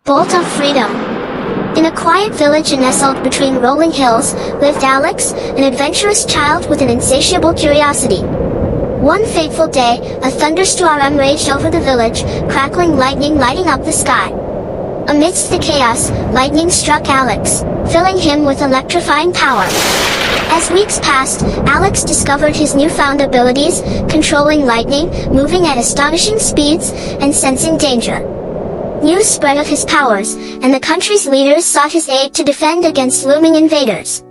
Bolt of Freedom. In a quiet village nestled between rolling hills, lived Alex, an adventurous child with an insatiable curiosity. One fateful day, a thunderstorm raged over the village, crackling lightning lighting up the sky. Amidst the chaos, lightning struck Alex, filling him with electrifying power. As weeks passed, Alex discovered his newfound abilities, controlling lightning, moving at astonishing speeds, and sensing danger. News spread of his powers, and the country's leaders sought his aid to defend against looming invaders.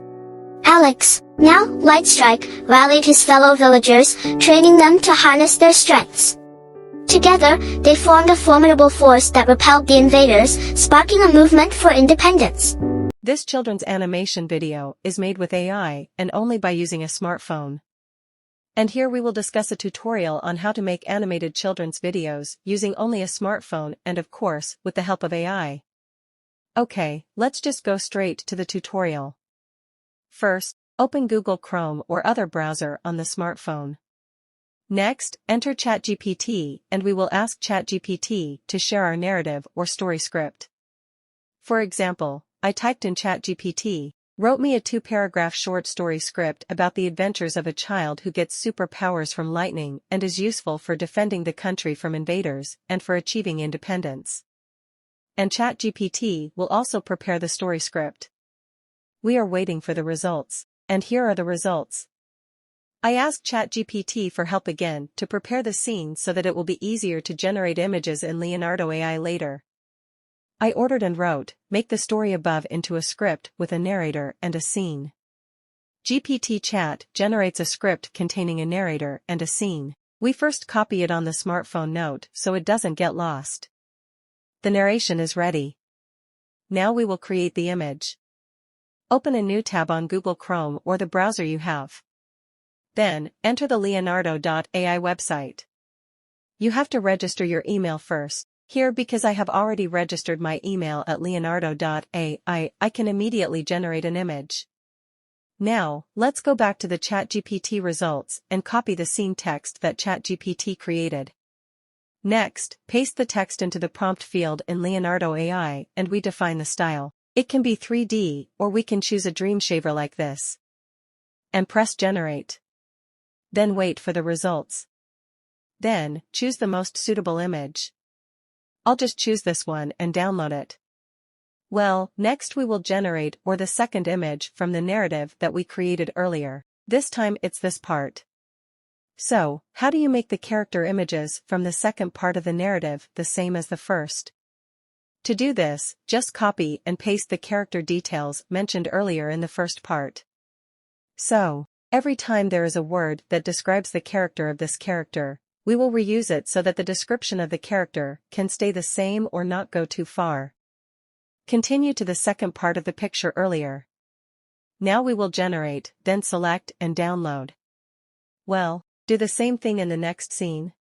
Alex, now Lightstrike, rallied his fellow villagers, training them to harness their strengths. Together, they formed a formidable force that repelled the invaders, sparking a movement for independence. This children's animation video is made with AI and only by using a smartphone. And here we will discuss a tutorial on how to make animated children's videos using only a smartphone and of course, with the help of AI. Okay, let's just go straight to the tutorial. First, open Google Chrome or other browser on the smartphone. Next, enter ChatGPT and we will ask ChatGPT to share our narrative or story script. For example, I typed in ChatGPT, wrote me a 2-paragraph short story script about the adventures of a child who gets superpowers from lightning and is useful for defending the country from invaders and for achieving independence. And ChatGPT will also prepare the story script. We are waiting for the results, and here are the results. I asked ChatGPT for help again to prepare the scene so that it will be easier to generate images in Leonardo.ai later. I ordered and wrote, make the story above into a script with a narrator and a scene. GPT Chat generates a script containing a narrator and a scene. We first copy it on the smartphone note so it doesn't get lost. The narration is ready. Now we will create the image. Open a new tab on Google Chrome or the browser you have. Then, enter the Leonardo.ai website. You have to register your email first. Here, because I have already registered my email at Leonardo.ai, I can immediately generate an image. Now, let's go back to the ChatGPT results and copy the scene text that ChatGPT created. Next, paste the text into the prompt field in Leonardo.ai and we define the style. It can be 3D, or we can choose a dream shaver like this. And press generate. Then wait for the results. Then, choose the most suitable image. I'll just choose this one and download it. Well, next we will generate the second image from the narrative that we created earlier. This time it's this part. So, how do you make the character images from the second part of the narrative the same as the first? To do this, just copy and paste the character details mentioned earlier in the first part. So, every time there is a word that describes the character of this character, we will reuse it so that the description of the character can stay the same or not go too far. Continue to the second part of the picture earlier. Now we will generate, then select and download. Well, do the same thing in the next scene.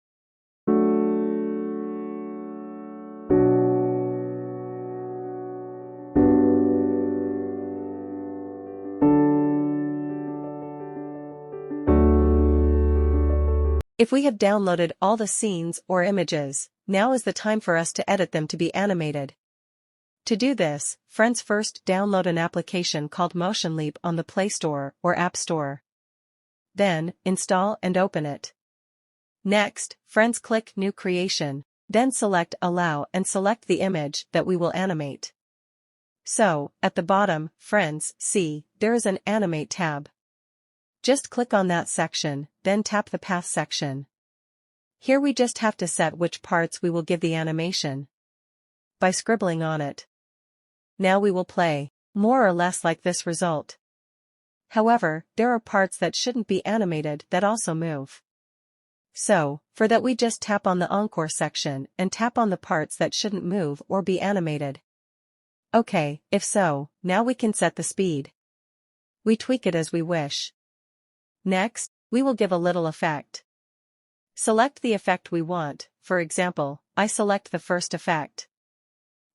If we have downloaded all the scenes or images, now is the time for us to edit them to be animated. To do this, friends, first download an application called Motionleap on the Play Store or App Store. Then, install and open it. Next, friends, click New Creation, then select Allow and select the image that we will animate. So, at the bottom, friends, see, there is an Animate tab. Just click on that section, then tap the Path section. Here we just have to set which parts we will give the animation by scribbling on it. Now we will play, more or less like this result. However, there are parts that shouldn't be animated that also move. So, for that we just tap on the Encore section and tap on the parts that shouldn't move or be animated. Okay, if so, now we can set the speed. We tweak it as we wish. Next, we will give a little effect. Select the effect we want, for example, I select the first effect.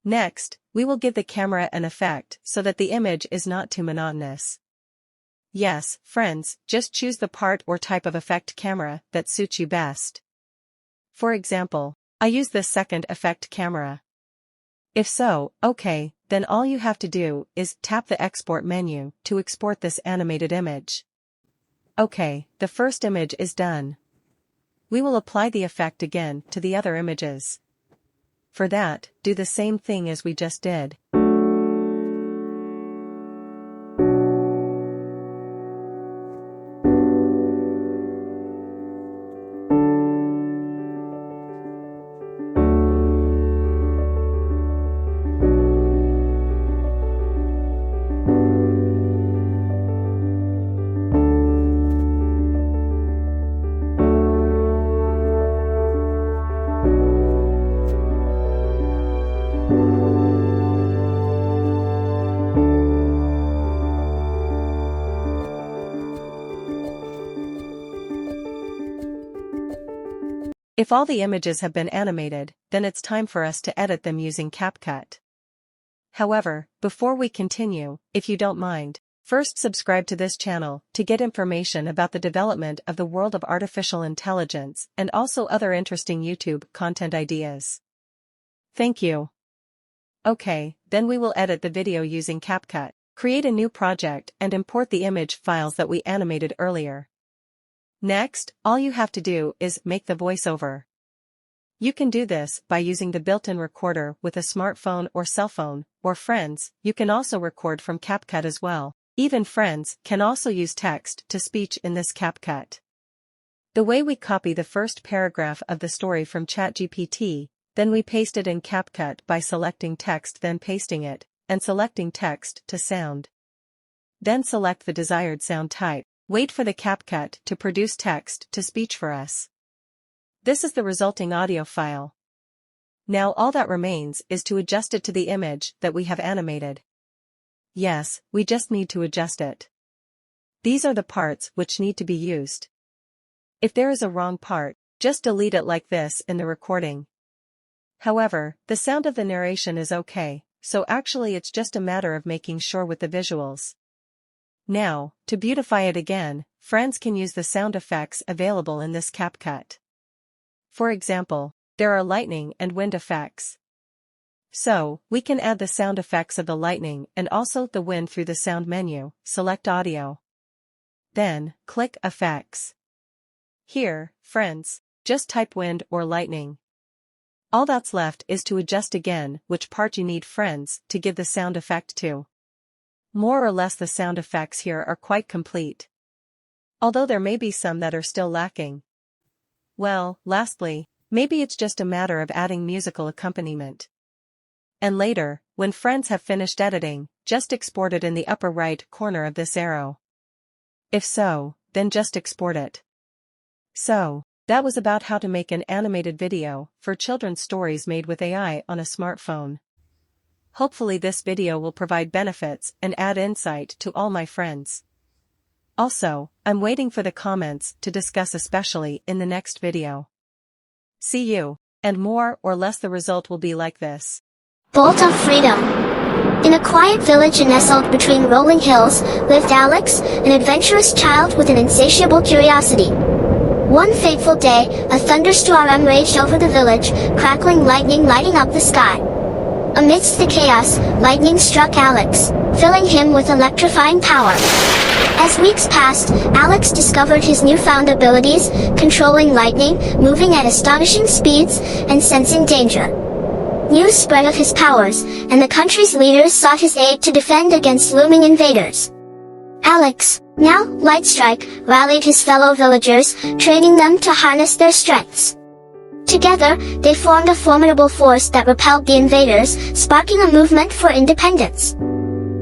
Next, we will give the camera an effect so that the image is not too monotonous. Yes, friends, just choose the part or type of effect camera that suits you best. For example, I use this second effect camera. If so, okay, then all you have to do is tap the export menu to export this animated image. Okay, the first image is done. We will apply the effect again to the other images. For that, do the same thing as we just did. If all the images have been animated, then it's time for us to edit them using CapCut. However, before we continue, if you don't mind, first subscribe to this channel to get information about the development of the world of artificial intelligence and also other interesting YouTube content ideas. Thank you. Okay, then we will edit the video using CapCut, create a new project and import the image files that we animated earlier. Next, all you have to do is make the voiceover. You can do this by using the built-in recorder with a smartphone or cell phone, or friends, you can also record from CapCut as well. Even friends can also use text-to-speech in this CapCut. The way we copy the first paragraph of the story from ChatGPT, then we paste it in CapCut by selecting text then pasting it, and selecting text to sound. Then select the desired sound type. Wait for the CapCut to produce text-to-speech for us. This is the resulting audio file. Now all that remains is to adjust it to the image that we have animated. Yes, we just need to adjust it. These are the parts which need to be used. If there is a wrong part, just delete it like this in the recording. However, the sound of the narration is okay, so actually it's just a matter of making sure with the visuals. Now, to beautify it again, friends can use the sound effects available in this CapCut. For example, there are lightning and wind effects. So, we can add the sound effects of the lightning and also the wind through the sound menu, select audio. Then, click Effects. Here, friends, just type wind or lightning. All that's left is to adjust again which part you need friends to give the sound effect to. More or less the sound effects here are quite complete. Although there may be some that are still lacking. Well, lastly, maybe it's just a matter of adding musical accompaniment. And later, when friends have finished editing, just export it in the upper right corner of this arrow. If so, then just export it. So, that was about how to make an animated video for children's stories made with AI on a smartphone. Hopefully this video will provide benefits and add insight to all my friends. Also, I'm waiting for the comments to discuss especially in the next video. See you, and more or less the result will be like this. Bolt of freedom. In a quiet village nestled between rolling hills, lived Alex, an adventurous child with an insatiable curiosity. One fateful day, a thunderstorm raged over the village, crackling lightning lighting up the sky. Amidst the chaos, lightning struck Alex, filling him with electrifying power. As weeks passed, Alex discovered his newfound abilities, controlling lightning, moving at astonishing speeds, and sensing danger. News spread of his powers, and the country's leaders sought his aid to defend against looming invaders. Alex, now Lightstrike, rallied his fellow villagers, training them to harness their strengths. Together, they formed a formidable force that repelled the invaders, sparking a movement for independence.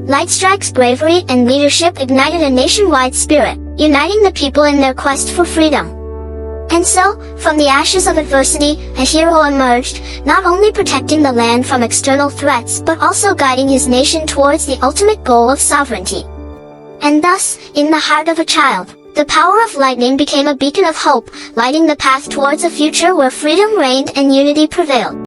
Lightstrike's bravery and leadership ignited a nationwide spirit, uniting the people in their quest for freedom. And so, from the ashes of adversity, a hero emerged, not only protecting the land from external threats but also guiding his nation towards the ultimate goal of sovereignty. And thus, in the heart of a child, the power of lightning became a beacon of hope, lighting the path towards a future where freedom reigned and unity prevailed.